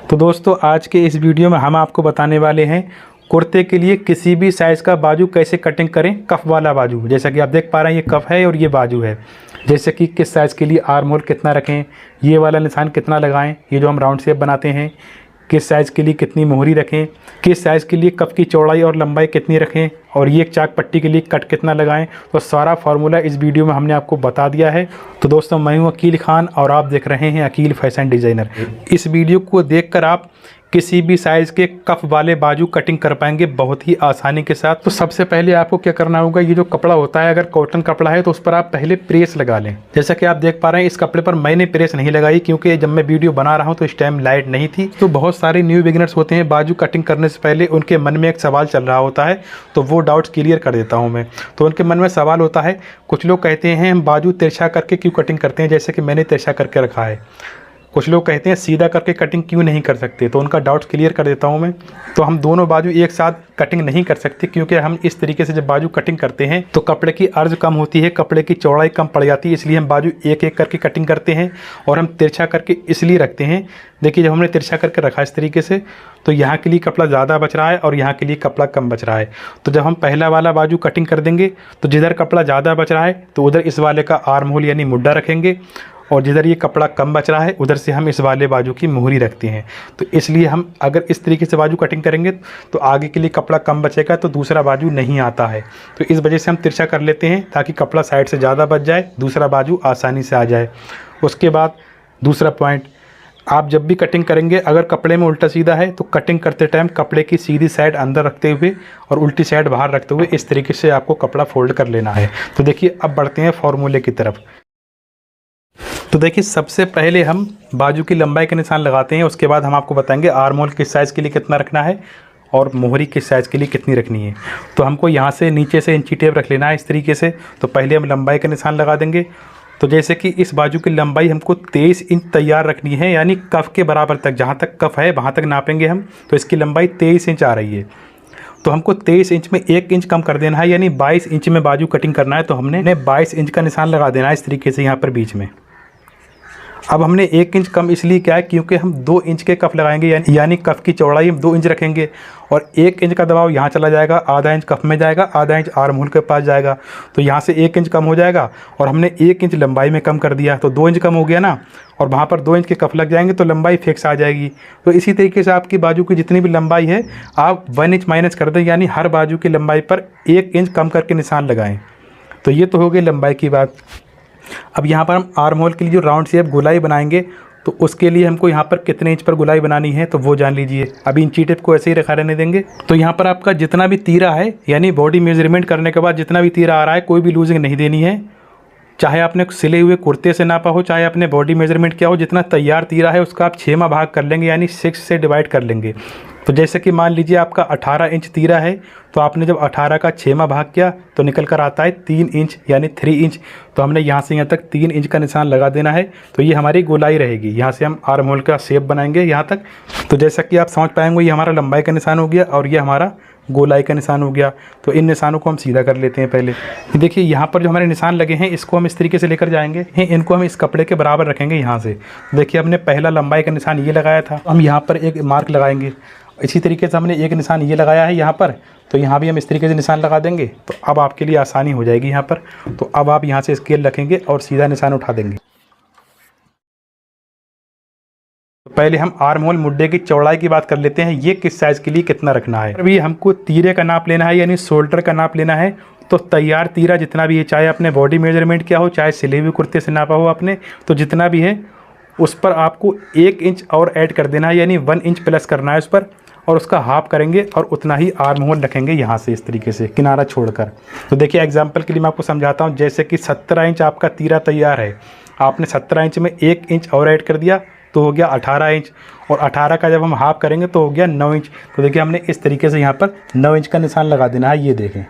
तो दोस्तों आज के इस वीडियो में हम आपको बताने वाले हैं कुर्ते के लिए किसी भी साइज़ का बाजू कैसे कटिंग करें। कफ वाला बाजू, जैसा कि आप देख पा रहे हैं ये कफ है और ये बाजू है। जैसे कि किस साइज़ के लिए आर्म होल कितना रखें, ये वाला निशान कितना लगाएं, ये जो हम राउंड शेप बनाते हैं, किस साइज़ के लिए कितनी मोहरी रखें, किस साइज़ के लिए कफ की चौड़ाई और लंबाई कितनी रखें, और ये चाक पट्टी के लिए कट कितना लगाएं। तो सारा फार्मूला इस वीडियो में हमने आपको बता दिया है। तो दोस्तों मैं हूं अकील खान और आप देख रहे हैं अकील फैशन डिज़ाइनर। इस वीडियो को देखकर आप किसी भी साइज़ के कफ वाले बाजू कटिंग कर पाएंगे बहुत ही आसानी के साथ। तो सबसे पहले आपको क्या करना होगा, ये जो कपड़ा होता है अगर कॉटन कपड़ा है तो उस पर आप पहले प्रेस लगा लें। जैसा कि आप देख पा रहे हैं इस कपड़े पर मैंने प्रेस नहीं लगाई क्योंकि जब मैं वीडियो बना रहा हूं तो इस टाइम लाइट नहीं थी। तो बहुत सारे न्यू बिगिनर्स होते हैं, बाजू कटिंग करने से पहले उनके मन में एक सवाल चल रहा होता है, तो वो डाउट्स क्लियर कर देता हूँ मैं। तो उनके मन में सवाल होता है, कुछ लोग कहते हैं हम बाजू तिरछा करके क्यों कटिंग करते हैं, जैसे कि मैंने तिरछा करके रखा है। कुछ लोग कहते हैं सीधा करके कटिंग क्यों नहीं कर सकते, तो उनका डाउट्स क्लियर कर देता हूं मैं। तो हम दोनों बाजू एक साथ कटिंग नहीं कर सकते क्योंकि हम इस तरीके से जब बाजू कटिंग करते हैं तो कपड़े की अर्ज कम होती है, कपड़े की चौड़ाई कम पड़ जाती है, इसलिए हम बाजू एक एक करके कटिंग करते हैं। और हम तिरछा करके इसलिए रखते हैं, देखिए जब हमने तिरछा करके रखा इस तरीके से तो यहाँ के लिए कपड़ा ज़्यादा बच रहा है और यहाँ के लिए कपड़ा कम बच रहा है। तो जब हम पहला वाला बाजू कटिंग कर देंगे तो जिधर कपड़ा ज़्यादा बच रहा है तो उधर इस वाले का आर्म होल यानी मुड्ढा रखेंगे, और जिधर ये कपड़ा कम बच रहा है उधर से हम इस वाले बाजू की मोहरी रखते हैं। तो इसलिए हम अगर इस तरीके से बाजू कटिंग करेंगे तो आगे के लिए कपड़ा कम बचेगा तो दूसरा बाजू नहीं आता है। तो इस वजह से हम तिरछा कर लेते हैं ताकि कपड़ा साइड से ज़्यादा बच जाए, दूसरा बाजू आसानी से आ जाए। उसके बाद दूसरा पॉइंट, आप जब भी कटिंग करेंगे अगर कपड़े में उल्टा सीधा है तो कटिंग करते टाइम कपड़े की सीधी साइड अंदर रखते हुए और उल्टी साइड बाहर रखते हुए इस तरीके से आपको कपड़ा फोल्ड कर लेना है। तो देखिए अब बढ़ते हैं फॉर्मूले की तरफ। तो देखिए सबसे पहले हम बाजू की लंबाई का निशान लगाते हैं, उसके बाद हम आपको बताएंगे आर्म होल किस साइज़ के लिए कितना रखना है और मोहरी किस साइज़ के लिए कितनी रखनी है। तो हमको यहाँ से नीचे से इंची टेप रख लेना है इस तरीके से। तो पहले हम लंबाई का निशान लगा देंगे। तो जैसे कि इस बाजू की लंबाई हमको 23 इंच तैयार रखनी है, यानी कफ के बराबर तक, जहाँ तक कफ है वहाँ तक नापेंगे हम। तो इसकी लंबाई 23 इंच आ रही है। तो हमको 23 इंच में 1 इंच कम कर देना है, यानी 22 इंच में बाजू कटिंग करना है। तो हमने 22 इंच का निशान लगा देना है इस तरीके से यहाँ पर बीच में। अब हमने 1 इंच कम इसलिए किया है क्योंकि हम 2 इंच के कफ लगाएंगे, यानी कफ की चौड़ाई हम 2 इंच रखेंगे और 1 इंच का दबाव यहाँ चला जाएगा, आधा इंच कफ में जाएगा, आधा इंच आर्म होल के पास जाएगा। तो यहाँ से 1 इंच कम हो जाएगा और हमने 1 इंच लंबाई में कम कर दिया, तो 2 इंच कम हो गया ना, और वहाँ पर 2 इंच के कफ लग जाएंगे तो लंबाई फिक्स आ जाएगी। तो इसी तरीके से आपकी बाजू की जितनी भी लंबाई है आप 1 इंच माइनस कर दें, यानी हर बाजू की लंबाई पर 1 इंच कम करके निशान लगाएँ। तो ये तो हो गई लंबाई की बात। अब यहाँ पर हम आर्म होल के लिए जो राउंड शेप गोलाई बनाएंगे तो उसके लिए हमको यहाँ पर कितने इंच पर गोलाई बनानी है तो वो जान लीजिए। अभी इंची टेप को ऐसे ही रखा रहने देंगे। तो यहाँ पर आपका जितना भी तीरा है, यानी बॉडी मेजरमेंट करने के बाद जितना भी तीरा आ रहा है, कोई भी लूजिंग नहीं देनी है। चाहे आपने सिले हुए कुर्ते से नापा हो, चाहे आपने बॉडी मेजरमेंट किया हो, जितना तैयार तीरा है उसका आप 6वां भाग कर लेंगे, यानी 6 से डिवाइड कर लेंगे। तो जैसे कि मान लीजिए आपका 18 इंच तीरा है, तो आपने जब 18 का 6वां भाग किया तो निकल कर आता है 3 इंच, यानी 3 इंच। तो हमने यहाँ से यहाँ तक 3 इंच का निशान लगा देना है। तो ये हमारी गोलाई रहेगी। यहाँ से हम आर्म होल का शेप बनाएंगे यहाँ तक। तो जैसा कि आप समझ पाएंगे ये हमारा लंबाई का निशान हो गया और ये हमारा गोलाई का निशान हो गया। तो इन निशानों को हम सीधा कर लेते हैं पहले। देखिए यहाँ पर जो हमारे निशान लगे हैं इसको हम इस तरीके से लेकर जाएंगे, इनको हम इस कपड़े के बराबर रखेंगे यहाँ से। देखिए हमने पहला लंबाई का निशान ये लगाया था, हम यहाँ पर एक मार्क लगाएंगे। इसी तरीके से हमने एक निशान ये लगाया है यहाँ पर, तो यहाँ भी हम इस तरीके से निशान लगा देंगे। तो अब आपके लिए आसानी हो जाएगी यहाँ पर। तो अब आप यहाँ से स्केल रखेंगे और सीधा निशान उठा देंगे। तो पहले हम आर्म होल मुड्ढे की चौड़ाई की बात कर लेते हैं, ये किस साइज़ के लिए कितना रखना है। अभी हमको तीरे का नाप लेना है, यानी शोल्डर का नाप लेना है। तो तैयार तीरा जितना भी है, चाहे आपने बॉडी मेजरमेंट किया हो, चाहे सिले हुए कुर्ते से नापा हो आपने, तो जितना भी है उस पर आपको 1 इंच और ऐड कर देना है, यानी 1 इंच प्लस करना है उस पर, और उसका हाफ करेंगे और उतना ही आर्म होल रखेंगे यहाँ से इस तरीके से किनारा छोड़कर। तो देखिए एग्जांपल के लिए मैं आपको समझाता हूँ। जैसे कि 17 इंच आपका तीरा तैयार है, आपने 17 इंच में 1 इंच और ऐड कर दिया तो हो गया 18 इंच, और 18 का जब हम हाफ करेंगे तो हो गया 9 इंच। तो देखिए हमने इस तरीके से यहाँ पर 9 इंच का निशान लगा देना है। ये देखें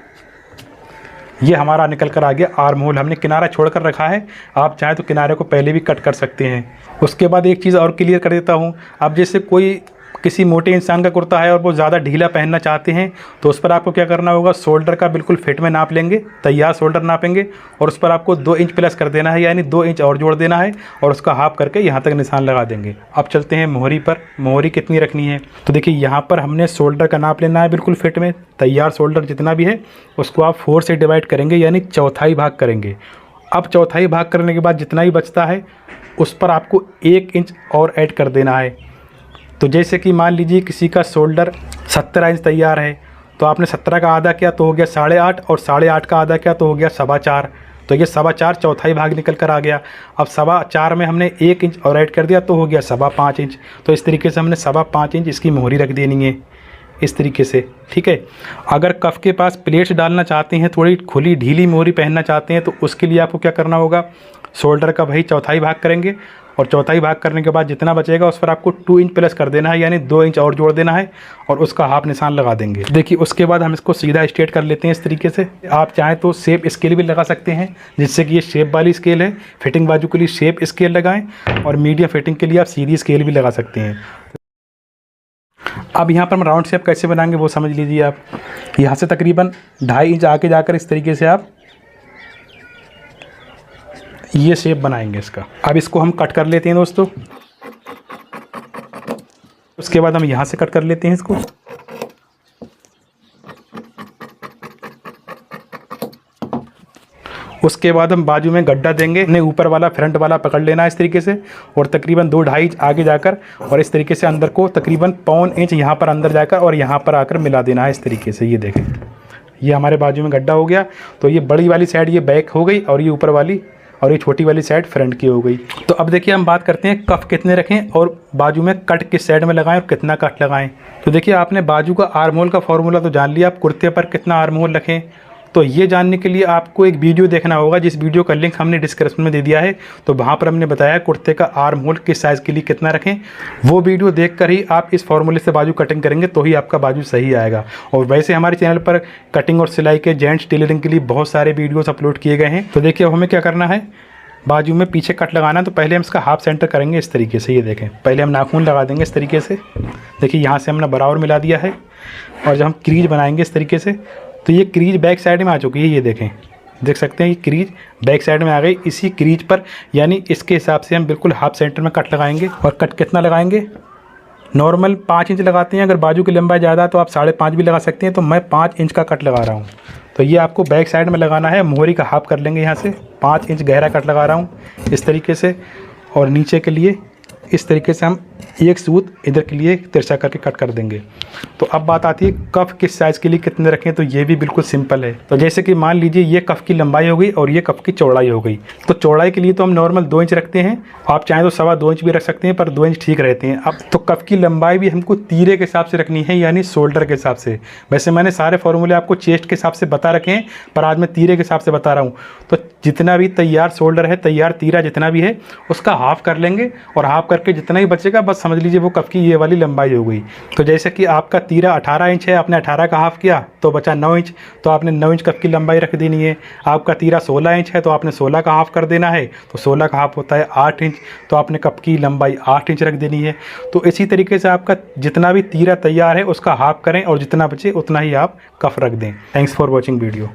ये हमारा निकल कर आ गया आर्म होल। हमने किनारा छोड़कर रखा है, आप चाहें तो किनारे को पहले भी कट कर सकते हैं। उसके बाद एक चीज़ और क्लियर कर देता हूँ। अब जैसे कोई किसी मोटे इंसान का कुर्ता है और वो ज़्यादा ढीला पहनना चाहते हैं तो उस पर आपको क्या करना होगा, शोल्डर का बिल्कुल फिट में नाप लेंगे, तैयार शोल्डर नापेंगे और उस पर आपको 2 इंच प्लस कर देना है, यानी 2 इंच और जोड़ देना है और उसका हाफ करके यहाँ तक निशान लगा देंगे। अब चलते हैं मोहरी पर। मोहरी कितनी रखनी है, तो देखिए यहाँ पर हमने शोल्डर का नाप लेना है बिल्कुल फिट में। तैयार शोल्डर जितना भी है उसको आप 4 से डिवाइड करेंगे, यानी चौथाई भाग करेंगे। अब चौथाई भाग करने के बाद जितना ही बचता है उस पर आपको 1 इंच और ऐड कर देना है। तो जैसे कि मान लीजिए किसी का शोल्डर 17 इंच तैयार है तो आपने 17 का आधा किया तो हो गया 8.5 और 8.5 का आधा किया तो हो गया 4.25। तो ये 4.25 चौथाई भाग निकल कर आ गया। अब 4.25 में हमने 1 इंच और ऐड कर दिया तो हो गया 5.25 इंच। तो इस तरीके से हमने 5.25 इंच इसकी मोहरी रख देनी है इस तरीके से, ठीक है। अगर कफ के पास प्लेट्स डालना चाहते हैं, थोड़ी खुली ढीली मोहरी पहनना चाहते हैं तो उसके लिए आपको क्या करना होगा, शोल्डर का वही चौथाई भाग करेंगे और चौथाई भाग करने के बाद जितना बचेगा उस पर आपको 2 इंच प्लस कर देना है, यानी 2 इंच और जोड़ देना है और उसका हाफ निशान लगा देंगे। देखिए उसके बाद हम इसको सीधा स्ट्रेट कर लेते हैं इस तरीके से। आप चाहें तो शेप स्केल भी लगा सकते हैं, जिससे कि ये शेप वाली स्केल है। फिटिंग बाजू के लिए शेप स्केल लगाएं और मीडियम फिटिंग के लिए आप सीधी स्केल भी लगा सकते हैं। अब यहाँ पर हम राउंड शेप कैसे बनाएंगे वो समझ लीजिए। आप यहाँ से तकरीबन 2.5 इंच आके जाकर इस तरीके से आप ये शेप बनाएंगे इसका। अब इसको हम कट कर लेते हैं दोस्तों। उसके बाद हम यहाँ से कट कर लेते हैं इसको। उसके बाद हम बाजू में गड्ढा देंगे, ने ऊपर वाला फ्रंट वाला पकड़ लेना है इस तरीके से और तकरीबन 2-2.5 इंच आगे जाकर और इस तरीके से अंदर को तकरीबन 1.25 इंच यहाँ पर अंदर जाकर और यहाँ पर आकर मिला देना है इस तरीके से। ये देखें, ये हमारे बाजू में गड्ढा हो गया। तो ये बड़ी वाली साइड ये बैक हो गई और ये ऊपर वाली और ये छोटी वाली साइड फ्रंट की हो गई। तो अब देखिए हम बात करते हैं कफ कितने रखें और बाजू में कट किस साइड में लगाएं और कितना कट लगाएं। तो देखिए आपने बाजू का आर्म होल का फॉर्मूला तो जान लिया, आप कुर्ते पर कितना आर्म होल रखें। तो ये जानने के लिए आपको एक वीडियो देखना होगा, जिस वीडियो का लिंक हमने डिस्क्रिप्शन में दे दिया है। तो वहाँ पर हमने बताया कुर्ते का आर्म होल किस साइज़ के लिए कितना रखें। वो वीडियो देखकर ही आप इस फॉर्मूले से बाजू कटिंग करेंगे तो ही आपका बाजू सही आएगा। और वैसे हमारे चैनल पर कटिंग और सिलाई के जेंट्स टेलरिंग के लिए बहुत सारे वीडियोज़ अपलोड किए गए हैं। तो देखिए अब हमें क्या करना है, बाजू में पीछे कट लगाना है। तो पहले हम इसका हाफ सेंटर करेंगे इस तरीके से। ये देखें, पहले हम नाखून लगा देंगे इस तरीके से। देखिए यहाँ से हमने बराबर मिला दिया है और जब हम क्रीज बनाएंगे इस तरीके से तो ये क्रीज बैक साइड में आ चुकी है। ये देखें, देख सकते हैं ये क्रीज बैक साइड में आ गई। इसी क्रीज पर यानी इसके हिसाब से हम बिल्कुल हाफ सेंटर में कट लगाएंगे। और कट कितना लगाएंगे, नॉर्मल 5 इंच लगाते हैं। अगर बाजू की लंबाई ज़्यादा है तो आप 5.5 भी लगा सकते हैं। तो मैं 5 इंच का कट लगा रहा हूँ। तो ये आपको बैक साइड में लगाना है। मोहरी का हाफ कर लेंगे यहाँ से। 5 इंच गहरा कट लगा रहा हूँ इस तरीके से और नीचे के लिए इस तरीके से हम एक सूत इधर के लिए तिरछा करके कट कर देंगे। तो अब बात आती है कफ किस साइज़ के लिए कितने रखें। तो ये भी बिल्कुल सिंपल है। तो जैसे कि मान लीजिए ये कफ की लंबाई हो गई और ये कफ की चौड़ाई हो गई। तो चौड़ाई के लिए तो हम नॉर्मल 2 इंच रखते हैं। आप चाहें तो 2.25 इंच भी रख सकते हैं, पर 2 इंच ठीक रहते हैं। अब तो कफ की लंबाई भी हमको तीरे के हिसाब से रखनी है, यानी शोल्डर के हिसाब से। वैसे मैंने सारे फॉर्मूले आपको चेस्ट के हिसाब से बता रखे हैं, पर आज मैं तीरे के हिसाब से बता रहा हूँ। तो जितना भी तैयार शोल्डर है, तैयार तीरा जितना भी है उसका हाफ कर लेंगे और हाफ करके जितना ही बचेगा बस समझ लीजिए वो कफ की ये वाली लंबाई हो गई। तो जैसे कि आपका तीरा 18 इंच है, आपने 18 का हाफ किया तो बचा 9 इंच। तो आपने 9 इंच कफ की लंबाई रख देनी है। आपका तीरा 16 इंच है तो आपने 16 का हाफ कर देना है। तो 16 का हाफ होता है 8 इंच। तो आपने कफ की लंबाई 8 इंच रख देनी है। तो इसी तरीके से आपका जितना भी तीरा तैयार है उसका हाफ करें और जितना बचे उतना ही आप कफ रख दें। Thanks for watching video.